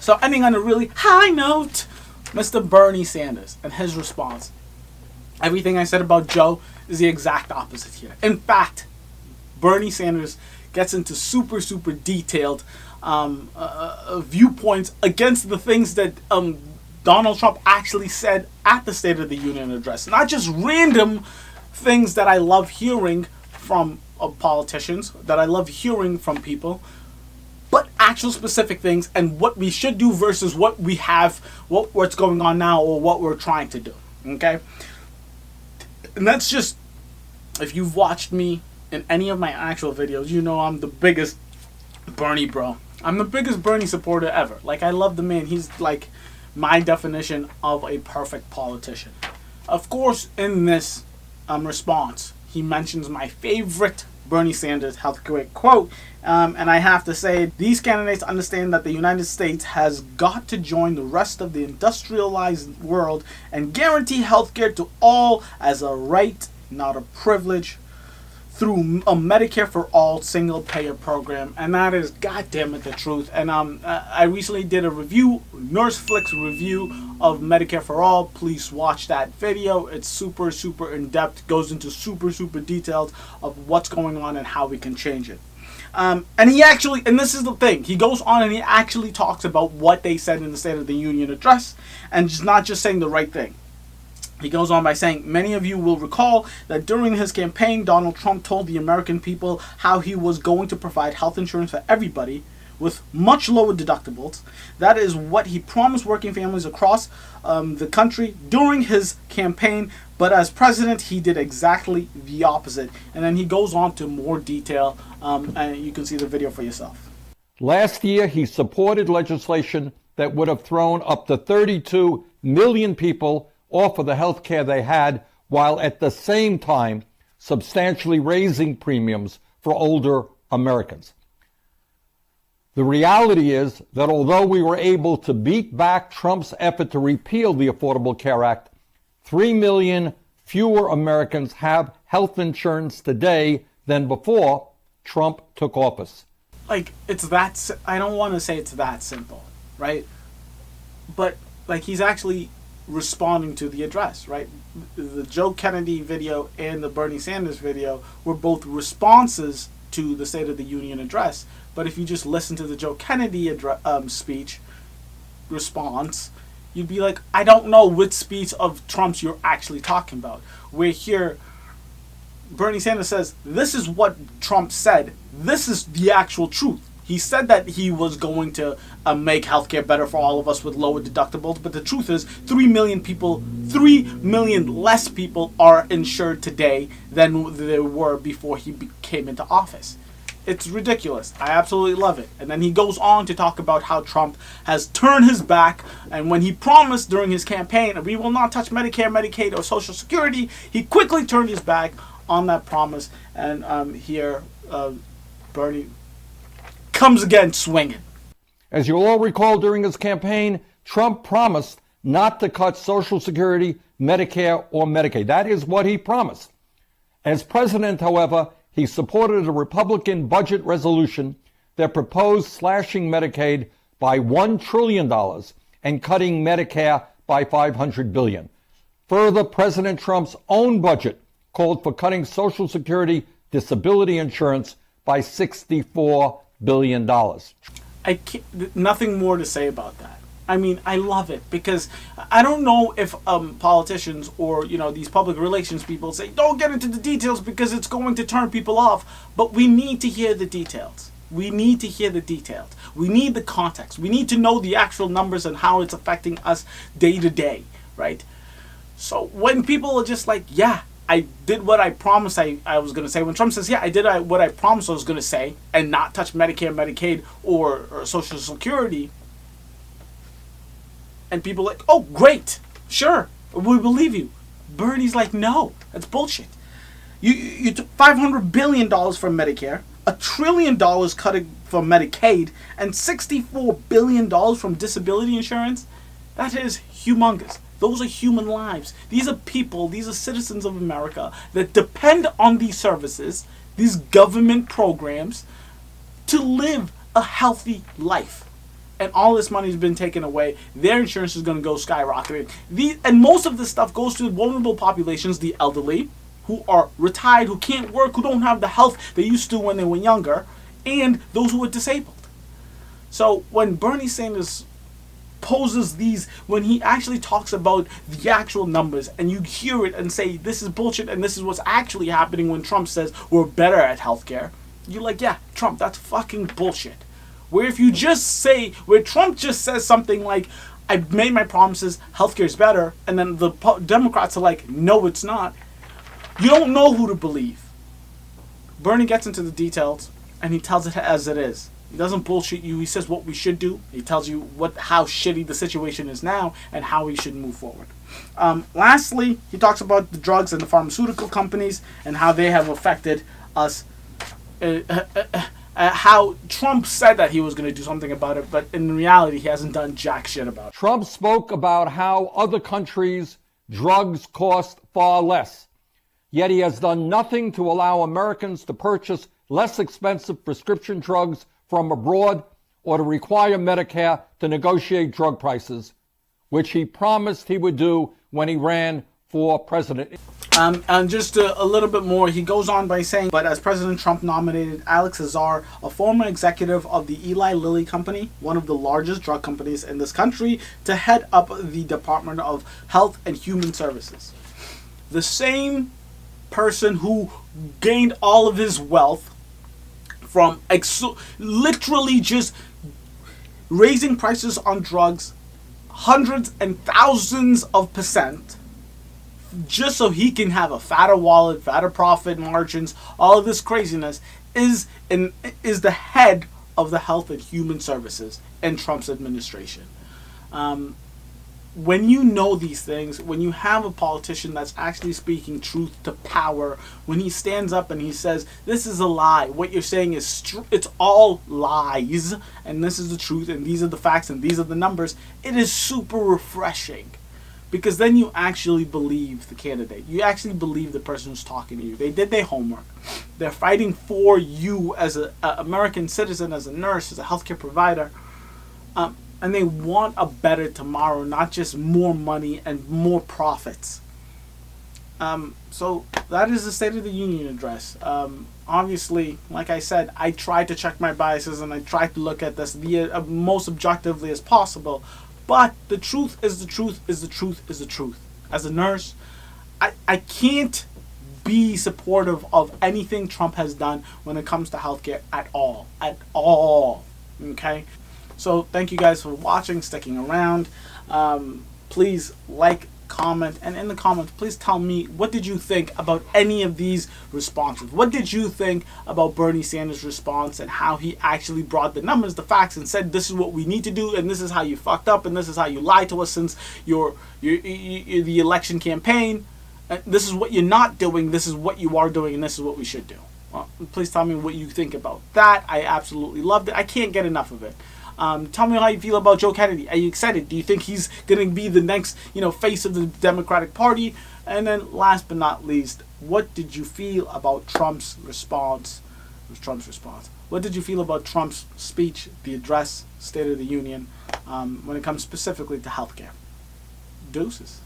So ending on a really high note, Mr. Bernie Sanders and his response. Everything I said about Joe is the exact opposite here. In fact, Bernie Sanders gets into super detailed viewpoints against the things that Donald Trump actually said at the State of the Union address. Not just random things that I love hearing from politicians, that I love hearing from people, but actual specific things and what we should do versus what we have, what's going on now or what we're trying to do. Okay? And that's just, if you've watched me in any of my actual videos, you know I'm the biggest Bernie bro. I'm the biggest Bernie supporter ever. Like, I love the man. He's like my definition of a perfect politician. Of course, in this response, he mentions my favorite Bernie Sanders healthcare quote, and I have to say, these candidates understand that the United States has got to join the rest of the industrialized world and guarantee healthcare to all as a right, not a privilege, through a Medicare for all single payer program. And that is goddammit the truth. And I recently did a review, NurseFlix review of Medicare for all. Please watch that video. It's super in depth, goes into super detailed of what's going on and how we can change it. And he actually, and this is the thing, he goes on and he actually talks about what they said in the State of the Union address, and just not just saying the right thing. He goes on by saying, many of you will recall that during his campaign, Donald Trump told the American people how he was going to provide health insurance for everybody with much lower deductibles. That is what he promised working families across the country during his campaign. But as president, he did exactly the opposite. And then he goes on to more detail, and you can see the video for yourself. Last year, he supported legislation that would have thrown up to 32 million people off of the health care they had, while at the same time substantially raising premiums for older Americans. The reality is that although we were able to beat back Trump's effort to repeal the Affordable Care Act, 3 million fewer Americans have health insurance today than before Trump took office. Like, it's that, I don't want to say it's that simple, right? But, like, he's actually responding to the address, right? The Joe Kennedy video and the Bernie Sanders video were both responses to the State of the Union address. But if you just listen to the Joe Kennedy speech response, you'd be like, I don't know which speech of Trump's you're actually talking about. Where here, Bernie Sanders says, this is what Trump said. This is the actual truth. He said that he was going to make healthcare better for all of us with lower deductibles, but the truth is 3 million less people are insured today than there were before he came into office. It's ridiculous. I absolutely love it. And then he goes on to talk about how Trump has turned his back, and when he promised during his campaign, we will not touch Medicare, Medicaid, or Social Security, he quickly turned his back on that promise, and here Bernie comes again swinging. As you all recall, during his campaign, Trump promised not to cut Social Security, Medicare, or Medicaid. That is what he promised. As president, however, he supported a Republican budget resolution that proposed slashing Medicaid by $1 trillion and cutting Medicare by $500 billion. Further, President Trump's own budget called for cutting Social Security disability insurance by $64 billion. Nothing more to say about that. I mean, I love it because I don't know if politicians or, these public relations people say, don't get into the details because it's going to turn people off. But we need to hear the details. We need to hear the details. We need the context. We need to know the actual numbers and how it's affecting us day to day, right? So when people are just like, yeah, I did what I promised I was going to say. When Trump says, yeah, I did what I promised I was going to say and not touch Medicare, Medicaid, or Social Security. And people are like, oh, great. Sure. We believe you. Bernie's like, no, that's bullshit. You took $500 billion from Medicare, $1 trillion cutting from Medicaid, and $64 billion from disability insurance. That is humongous. Those are human lives. These are people, these are citizens of America that depend on these services, these government programs, to live a healthy life. and all this money's been taken away, their insurance is going to go skyrocketing. And most of this stuff goes to vulnerable populations, the elderly, who are retired, who can't work, who don't have the health they used to when they were younger, and those who are disabled. So when Bernie Sanders poses these, when he actually talks about the actual numbers and you hear it and say this is bullshit and this is what's actually happening when Trump says we're better at healthcare, you're like, yeah, Trump, that's fucking bullshit. Where if you just say, where Trump just says something like, I've made my promises, healthcare is better, and then the Democrats are like, no, it's not, you don't know who to believe. Bernie gets into the details and he tells it as it is. He doesn't bullshit you. He says what we should do. He tells you how shitty the situation is now and how we should move forward. Lastly, he talks about the drugs and the pharmaceutical companies and how they have affected us. How Trump said that he was going to do something about it, but in reality, he hasn't done jack shit about it. Trump spoke about how other countries' drugs cost far less, yet he has done nothing to allow Americans to purchase less expensive prescription drugs from abroad or to require Medicare to negotiate drug prices, which he promised he would do when he ran for president. And just a little bit more, he goes on by saying, but as President Trump nominated Alex Azar, a former executive of the Eli Lilly Company, one of the largest drug companies in this country, to head up the Department of Health and Human Services. The same person who gained all of his wealth from literally just raising prices on drugs hundreds and thousands of percent just so he can have a fatter wallet, fatter profit margins, all of this craziness, is the head of the Health and Human Services in Trump's administration. When you know these things, when you have a politician that's actually speaking truth to power, when he stands up and he says, this is a lie, what you're saying is it's all lies, and this is the truth, and these are the facts, and these are the numbers, it is super refreshing. Because then you actually believe the candidate. You actually believe the person who's talking to you. They did their homework. They're fighting for you as an American citizen, as a nurse, as a healthcare provider. And they want a better tomorrow, not just more money and more profits. So that is the State of the Union address. Obviously, like I said, I try to check my biases and I try to look at this the most objectively as possible. But the truth is the truth is the truth is the truth. As a nurse, I can't be supportive of anything Trump has done when it comes to healthcare at all. At all. Okay? So thank you guys for watching, sticking around. Please like, comment, and in the comments, please tell me, what did you think about any of these responses? What did you think about Bernie Sanders' response and how he actually brought the numbers, the facts, and said this is what we need to do, and this is how you fucked up, and this is how you lied to us since you're the election campaign. This is what you're not doing, this is what you are doing, and this is what we should do. Well, please tell me what you think about that. I absolutely loved it. I can't get enough of it. Tell me how you feel about Joe Kennedy. Are you excited? Do you think he's going to be the next, face of the Democratic Party? And then last but not least, what did you feel about Trump's response? What did you feel about Trump's speech, the address, State of the Union, when it comes specifically to healthcare? Deuces.